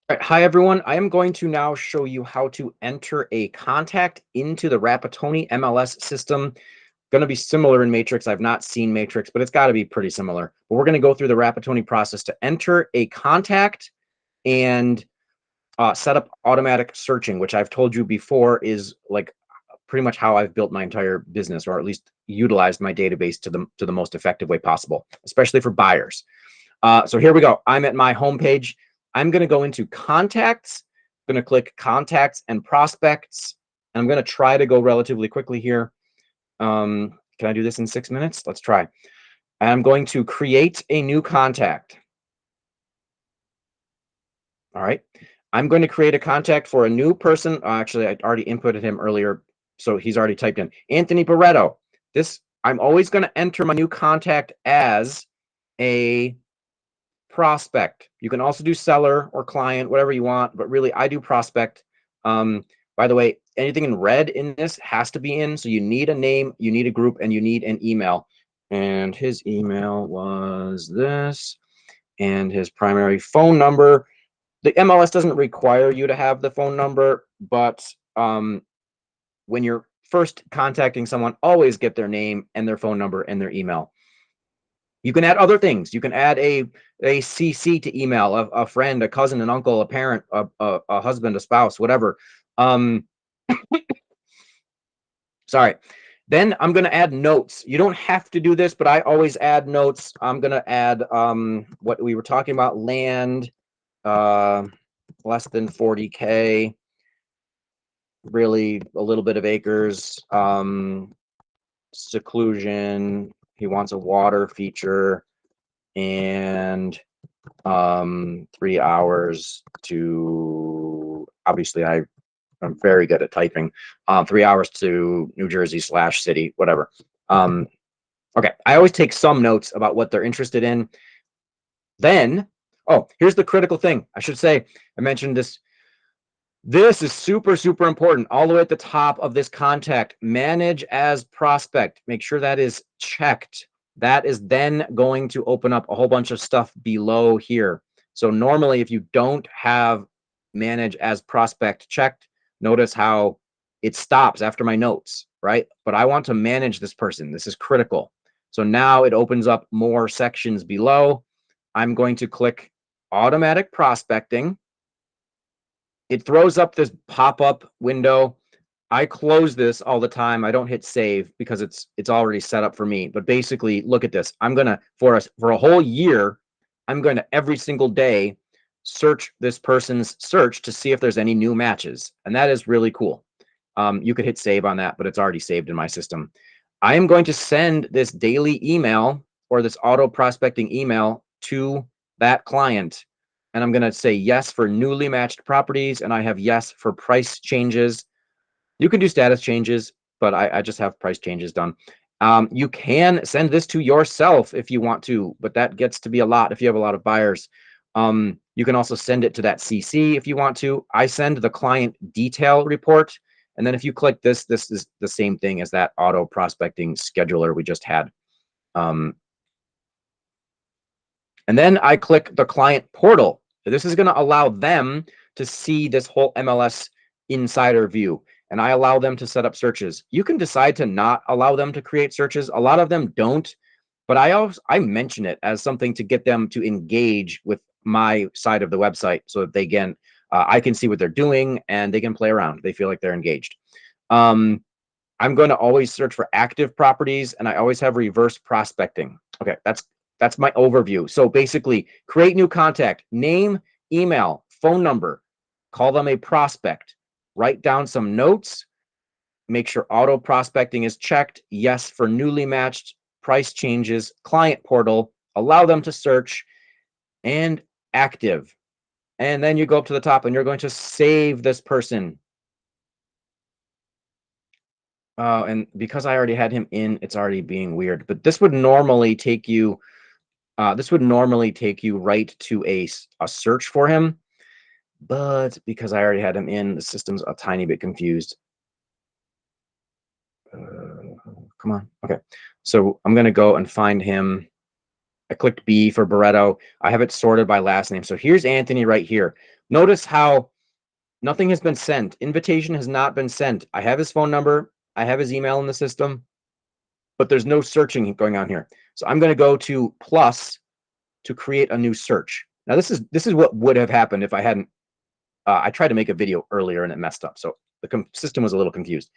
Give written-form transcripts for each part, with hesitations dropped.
All right, hi everyone. I am going to now show you how to enter a contact into the Rappatoni MLS system. Going to be similar in Matrix. I've not seen Matrix, but it's got to be pretty similar. But we're going to go through the Rappatoni process to enter a contact and set up automatic searching, which I've told you before is like pretty much how I've built my entire business, or at least utilized my database to the most effective way possible, especially for buyers. So here we go. I'm at my homepage. I'm going to go into contacts. I'm going to click contacts and prospects. And I'm going to try to go relatively quickly here. Can I do this in 6 minutes? Let's try. I'm going to create a new contact. All right. I'm going to create a contact for a new person. Actually, I already inputted him earlier, so he's already typed in Anthony Barreto. I'm always going to enter my new contact as a prospect. You can also do seller or client, whatever you want, but really I do prospect. By the way, anything in red in this has to be in. So you need a name, you need a group, and you need an email. And his email was this, and his primary phone number. The MLS doesn't require you to have the phone number, but when you're first contacting someone, always get their name and their phone number and their email. You can add other things. You can add a CC to email, a friend, a cousin, an uncle, a parent, a husband, a spouse, whatever. Sorry. Then I'm going to add notes. You don't have to do this, but I always add notes. I'm going to add what we were talking about, land, less than 40K, really a little bit of acres, seclusion. He wants a water feature, and 3 hours to, obviously I'm very good at typing, 3 hours to New Jersey / city, whatever. Okay, I always take some notes about what they're interested in. Then, oh, here's the critical thing. I should say, I mentioned this. This is super, super important. All the way at the top of this contact, manage as prospect. Make sure that is checked. That is then going to open up a whole bunch of stuff below here. So normally, if you don't have manage as prospect checked, notice how it stops after my notes, right? But I want to manage this person. This is critical. So now it opens up more sections below. I'm going to click automatic prospecting. It throws up this pop-up window. I close this all the time. I don't hit save because it's already set up for me. But basically, look at this. I'm gonna for a whole year, I'm going to every single day search this person's search to see if there's any new matches, and that is really cool. You could hit save on that, but it's already saved in my system. I am going to send this daily email or this auto prospecting email to that client. And I'm going to say yes for newly matched properties, and I have yes for price changes. You can do status changes, but I just have price changes done. You can send this to yourself if you want to, but that gets to be a lot if you have a lot of buyers. You can also send it to that CC if you want to. I send the client detail report, and then if you click this, this is the same thing as that auto prospecting scheduler we just had. And then I click the client portal. This is going to allow them to see this whole MLS insider view, and I allow them to set up searches. You can decide to not allow them to create searches. A lot of them don't, but I mention it as something to get them to engage with my side of the website so that I can see what they're doing and they can play around. They feel like they're engaged. I'm going to always search for active properties, and I always have reverse prospecting. Okay, that's my overview. So basically, create new contact, name, email, phone number, call them a prospect, write down some notes, make sure auto prospecting is checked, yes for newly matched, price changes, client portal, allow them to search, and active. And then you go up to the top and you're going to save this person. And because I already had him in, it's already being weird, but this would normally take you right to a search for him. But because I already had him in, the system's a tiny bit confused. Come on. Okay. So I'm going to go and find him. I clicked B for Barreto. I have it sorted by last name. So here's Anthony right here. Notice how nothing has been sent. Invitation has not been sent. I have his phone number. I have his email in the system, but there's no searching going on here. So I'm going to go to plus to create a new search. Now this is what would have happened if I hadn't. I tried to make a video earlier and it messed up, so the system was a little confused.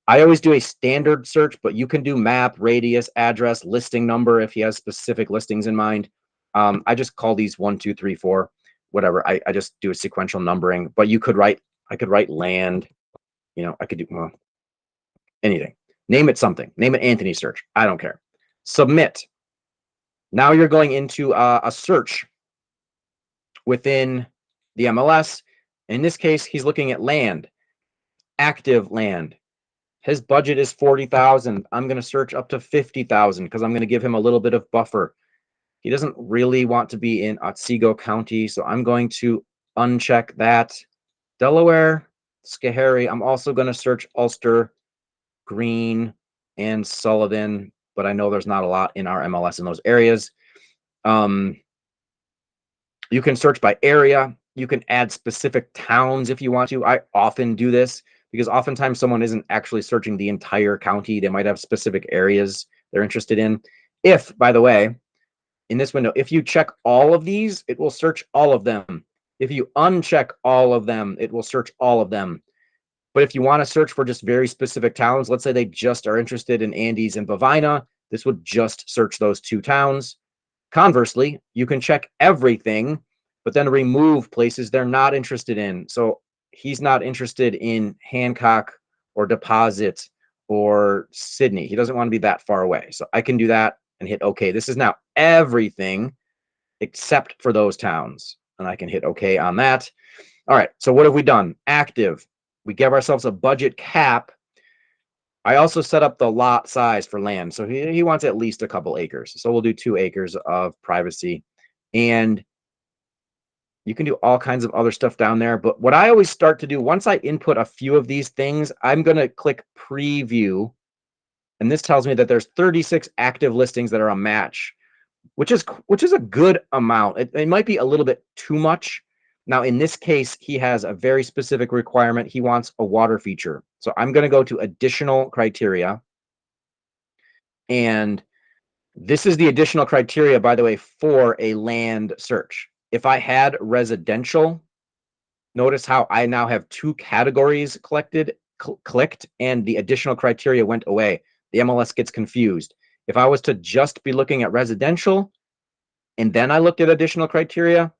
I always do a standard search, but you can do map, radius, address, listing number if he has specific listings in mind. I just call these 1, 2, 3, 4, whatever. I just do a sequential numbering, but you could write, I could write land, you know, I could do well, anything. Name it something. Name it Anthony search. I don't care. Submit. Now you're going into a search within the MLS. In this case, he's looking at land, active land. His budget is 40,000. I'm going to search up to 50,000 because I'm going to give him a little bit of buffer. He doesn't really want to be in Otsego County, so I'm going to uncheck that. Delaware, Schoharie. I'm also going to search Ulster, Greene, and Sullivan, but I know there's not a lot in our MLS in those areas. You can search by area. You can add specific towns if you want to. I often do this because oftentimes someone isn't actually searching the entire county. They might have specific areas they're interested in. If, by the way, in this window, if you check all of these, it will search all of them. If you uncheck all of them, it will search all of them. But if you want to search for just very specific towns, let's say they just are interested in Andes and Bovina, this would just search those 2 towns. Conversely, you can check everything, but then remove places they're not interested in. So he's not interested in Hancock or Deposit or Sydney. He doesn't want to be that far away. So I can do that and hit OK. This is now everything except for those towns. And I can hit OK on that. All right. So what have we done? Active. We give ourselves a budget cap. I also set up the lot size for land. So he wants at least a couple acres. So we'll do 2 acres of privacy. And you can do all kinds of other stuff down there. But what I always start to do, once I input a few of these things, I'm going to click preview. And this tells me that there's 36 active listings that are a match, which is a good amount. It might be a little bit too much. Now, in this case, he has a very specific requirement. He wants a water feature. So I'm going to go to additional criteria. And this is the additional criteria, by the way, for a land search. If I had residential, notice how I now have 2 categories clicked, and the additional criteria went away. The MLS gets confused. If I was to just be looking at residential, and then I looked at additional criteria,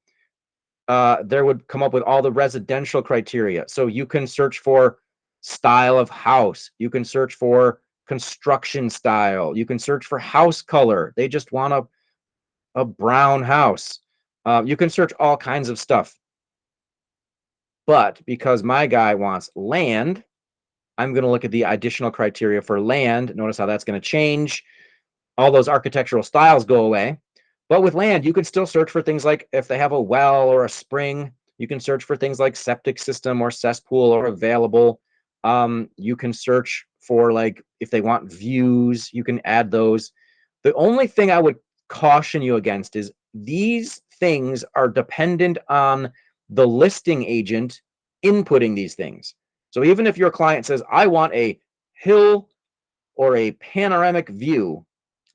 there would come up with all the residential criteria. So you can search for style of house. You can search for construction style. You can search for house color. They just want a brown house. You can search all kinds of stuff. But because my guy wants land, I'm going to look at the additional criteria for land. Notice how that's going to change. All those architectural styles go away. But with land, you can still search for things like if they have a well or a spring. You can search for things like septic system or cesspool or available. You can search for like if they want views, you can add those. The only thing I would caution you against is these things are dependent on the listing agent inputting these things. So even if your client says, I want a hill or a panoramic view,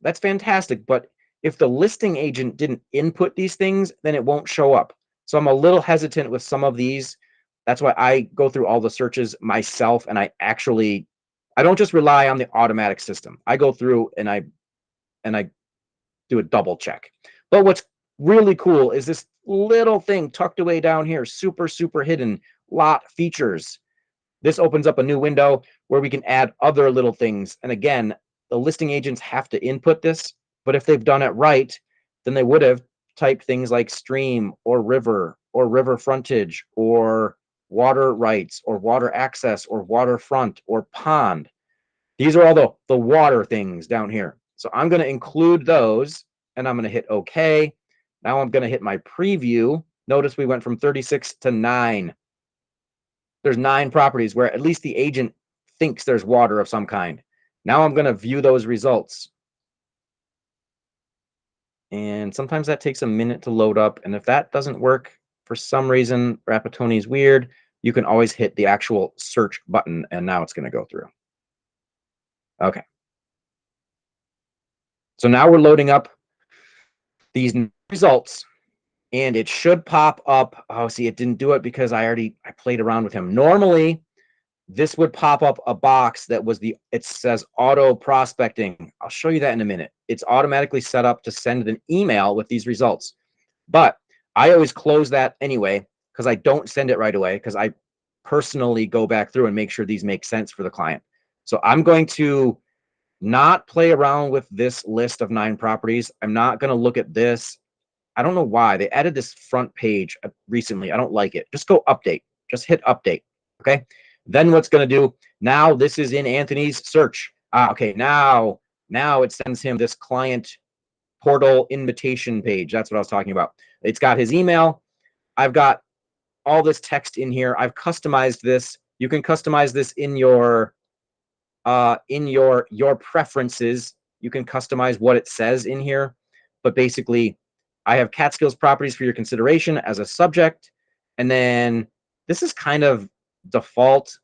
that's fantastic. But if the listing agent didn't input these things, then it won't show up. So I'm a little hesitant with some of these. That's why I go through all the searches myself, and I don't just rely on the automatic system. I go through and I do a double check. But what's really cool is this little thing tucked away down here, super, super hidden, lot features. This opens up a new window where we can add other little things. And again, the listing agents have to input this, but if they've done it right, then they would have typed things like stream or river frontage or water rights or water access or waterfront or pond. These are all the water things down here. So I'm going to include those and I'm going to hit OK. Now I'm going to hit my preview. Notice we went from 36 to 9. There's 9 properties where at least the agent thinks there's water of some kind. Now I'm going to view those results. And sometimes that takes a minute to load up. And if that doesn't work, for some reason, Rappatoni is weird. You can always hit the actual search button, and now it's going to go through. Okay. So now we're loading up these results, and it should pop up. Oh, see, it didn't do it because I played around with him. Normally, this would pop up a box that was it says auto prospecting. I'll show you that in a minute. It's automatically set up to send an email with these results. But I always close that anyway, because I don't send it right away, because I personally go back through and make sure these make sense for the client. So I'm going to not play around with this list of 9 properties. I'm not going to look at this. I don't know why they added this front page recently. I don't like it. Just go update. Just hit update. Okay. Then what's going to do now? This is in Anthony's search. Okay. Now it sends him this client portal invitation page. That's what I was talking about. It's got his email. I've got all this text in here. I've customized this. You can customize this in your preferences. You can customize what it says in here. But basically, I have Catskills properties for your consideration as a subject. And then this is kind of default,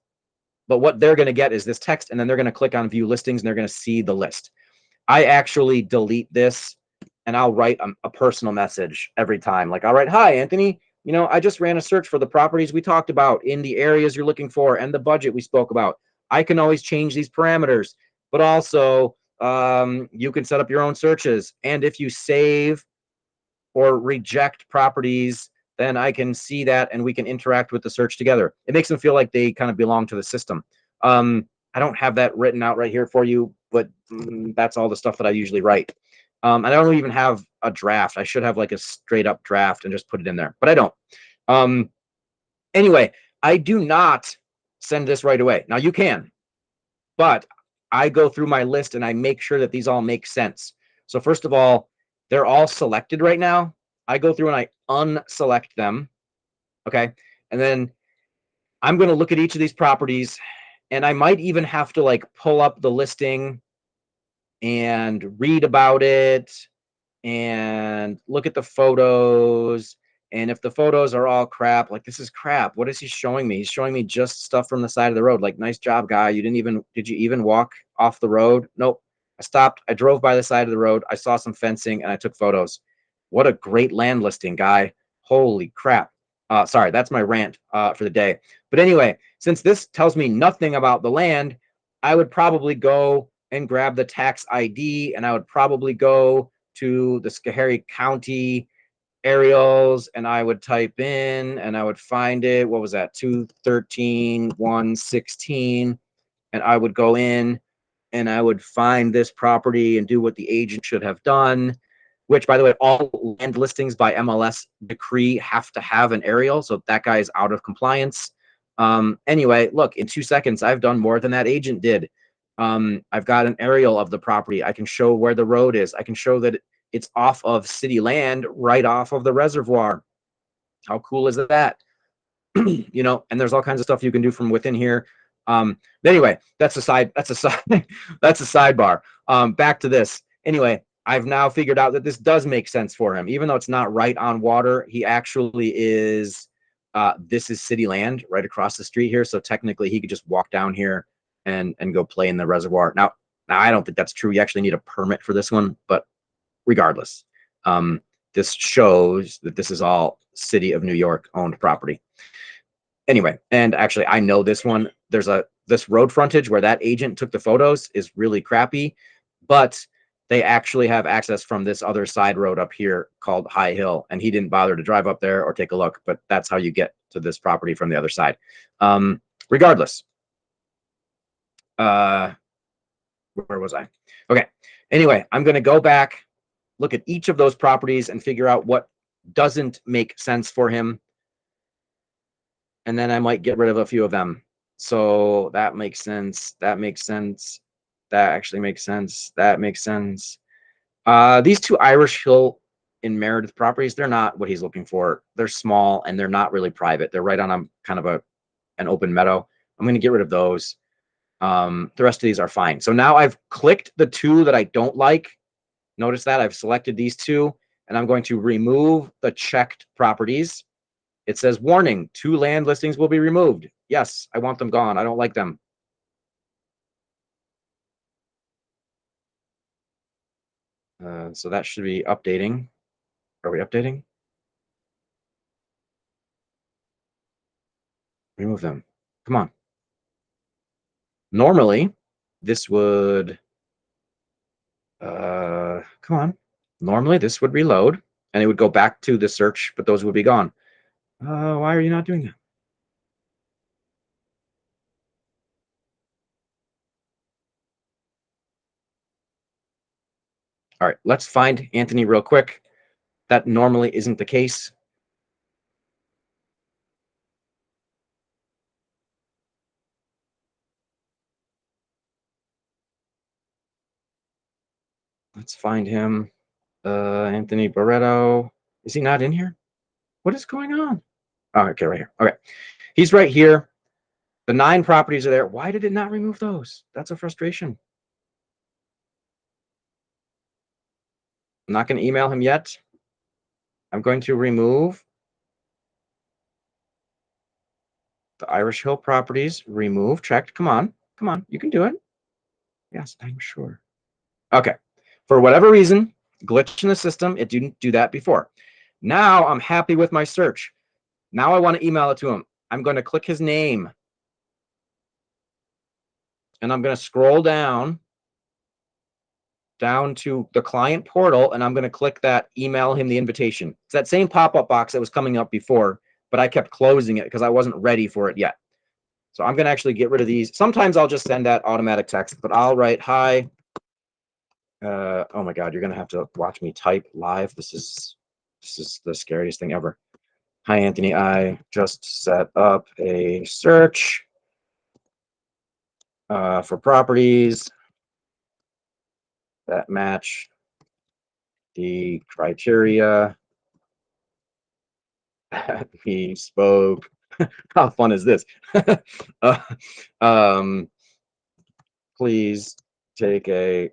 but what they're going to get is this text, and then they're going to click on view listings, and they're going to see the list. I actually delete this, and I'll write a personal message every time. Like, I'll write, hi, Anthony, I just ran a search for the properties we talked about in the areas you're looking for and the budget we spoke about. I can always change these parameters, but also you can set up your own searches. And if you save or reject properties, then I can see that and we can interact with the search together. It makes them feel like they kind of belong to the system. I don't have that written out right here for you, but that's all the stuff that I usually write. I don't even have a draft. I should have like a straight up draft and just put it in there, but I don't. Anyway, I do not send this right away. Now you can, but I go through my list and I make sure that these all make sense. So first of all, they're all selected right now. I go through and I unselect them. Okay. And then I'm going to look at each of these properties, and I might even have to like pull up the listing and read about it and look at the photos. And if the photos are all crap, like this is crap, what is he showing me? He's showing me just stuff from the side of the road. Like, nice job, guy. Did you even walk off the road? Nope. I stopped. I drove by the side of the road. I saw some fencing and I took photos. What a great land listing, guy. Holy crap. Sorry, that's my rant for the day. But anyway, since this tells me nothing about the land, I would probably go and grab the tax ID, and I would probably go to the Schoharie County aerials, and I would type in and I would find it. What was that? 213-116. And I would go in and I would find this property and do what the agent should have done, which, by the way, all land listings by MLS decree have to have an aerial. So that guy is out of compliance. Anyway, look, in 2 seconds, I've done more than that agent did. I've got an aerial of the property. I can show where the road is. I can show that it's off of city land, right off of the reservoir. How cool is that? And there's all kinds of stuff you can do from within here. Anyway, that's a sidebar. Back to this. Anyway, I've now figured out that this does make sense for him, even though it's not right on water. He actually is. This is city land right across the street here, so technically he could just walk down here and go play in the reservoir. Now I don't think that's true. You actually need a permit for this one, but regardless, this shows that this is all City of New York owned property. Anyway, and actually, I know this one. There's this road frontage where that agent took the photos is really crappy, but they actually have access from this other side road up here called High Hill, and he didn't bother to drive up there or take a look, but that's how you get to this property from the other side. Regardless, where was I? Okay. Anyway, I'm going to go back, look at each of those properties and figure out what doesn't make sense for him. And then I might get rid of a few of them. So that makes sense. That makes sense. That actually makes sense. That makes sense. These 2 Irish Hill in Meredith properties, they're not what he's looking for. They're small and they're not really private. They're right on a kind of an open meadow. I'm going to get rid of those. The rest of these are fine. So now I've clicked the 2 that I don't like. Notice that I've selected these 2, and I'm going to remove the checked properties. It says, warning, 2 land listings will be removed. Yes, I want them gone. I don't like them. So that should be updating. Are we updating? Remove them. Come on. Normally, this would, come on. Normally, this would reload, and it would go back to the search, but those would be gone. Why are you not doing that? All right, let's find Anthony real quick. That normally isn't the case. Let's find him. Anthony Barreto. Is he not in here? What is going on? Oh, okay, right here. Okay. He's right here. The 9 properties are there. Why did it not remove those? That's a frustration. I'm not going to email him yet. I'm going to remove the Irish Hill properties. Remove, checked. Come on. Come on. You can do it. Yes, I'm sure. Okay. For whatever reason, glitch in the system. It didn't do that before. Now I'm happy with my search. Now I want to email it to him. I'm going to click his name. And I'm going to scroll down to the client portal, and I'm going to click that email him the invitation. It's that same pop-up box that was coming up before, but I kept closing it because I wasn't ready for it yet. So I'm going to actually get rid of these. Sometimes I'll just send that automatic text, but I'll write, hi. Oh my God, you're going to have to watch me type live. This is the scariest thing ever. Hi, Anthony. I just set up a search for properties that match the criteria that we spoke. How fun is this? Please take a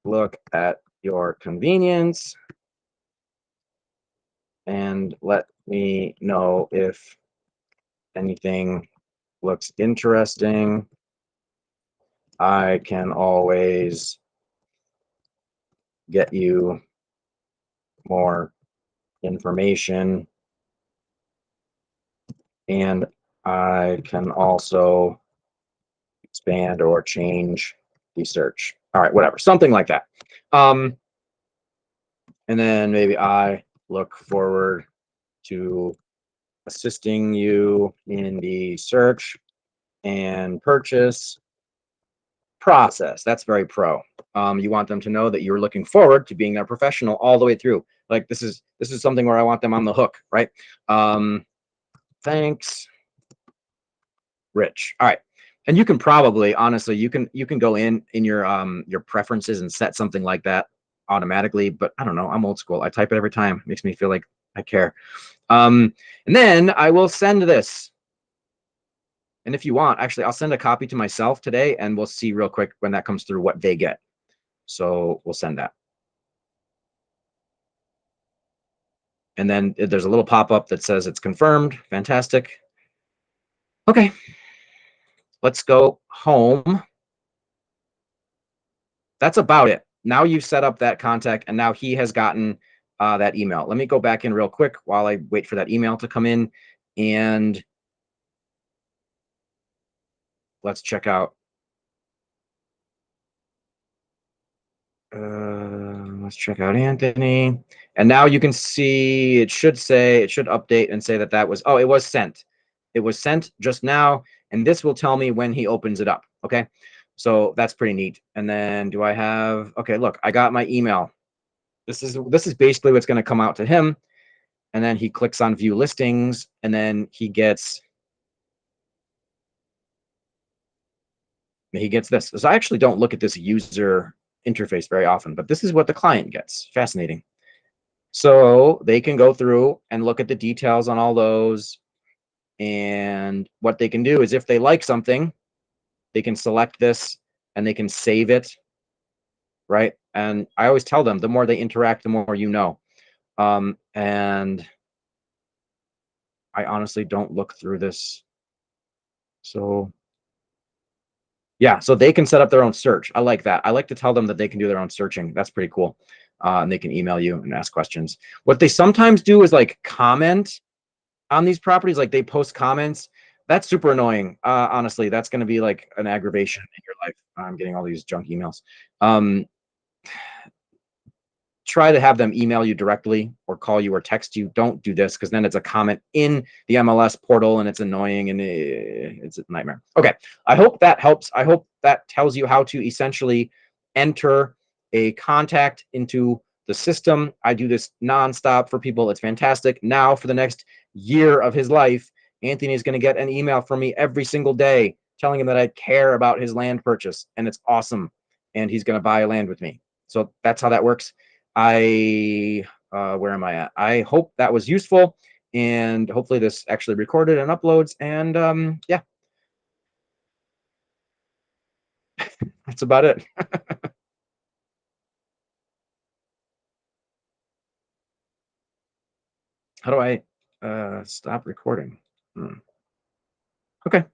look at your convenience and let me know if anything looks interesting. I can always get you more information, and I can also expand or change the search. All right, whatever, something like that. And then maybe I look forward to assisting you in the search and purchase process. That's very pro. You want them to know that you're looking forward to being their professional all the way through. Like this is something where I want them on the hook, right? Thanks, Rich. All right. And you can probably, honestly, you can go in your preferences and set something like that automatically. But I don't know. I'm old school. I type it every time. It makes me feel like I care. And then I will send this. And if you want, actually, I'll send a copy to myself today, and we'll see real quick when that comes through what they get. So we'll send that. And then there's a little pop-up that says it's confirmed. Fantastic. Okay. Let's go home. That's about it. Now you've set up that contact, and now he has gotten that email. Let me go back in real quick while I wait for that email to come in, and let's check out. Let's check out Anthony. And now you can see it should update and say that was, oh, it was sent. It was sent just now, and this will tell me when he opens it up. Okay. So that's pretty neat. And then do I have, okay, look, I got my email. This is basically what's going to come out to him. And then he clicks on view listings, and then he gets this. So I actually don't look at this user interface very often, but this is what the client gets. Fascinating. So they can go through and look at the details on all those. And what they can do is if they like something, they can select this and they can save it. Right. And I always tell them the more they interact, the more you know. And I honestly don't look through this. So yeah, so they can set up their own search. I like that. I like to tell them that they can do their own searching. That's pretty cool. And they can email you and ask questions. What they sometimes do is like comment on these properties, like they post comments. That's super annoying. Honestly, that's going to be like an aggravation in your life. I'm getting all these junk emails. Try to have them email you directly or call you or text you. Don't do this because then it's a comment in the MLS portal and it's annoying and it's a nightmare. Okay, I hope that helps. I hope that tells you how to essentially enter a contact into the system. I do this nonstop for people. It's fantastic. Now for the next year of his life, Anthony is going to get an email from me every single day telling him that I care about his land purchase and it's awesome. And he's going to buy land with me. So that's how that works. Where am I at? I hope that was useful and hopefully this actually recorded and uploads. And yeah, that's about it. How do I stop recording? Okay.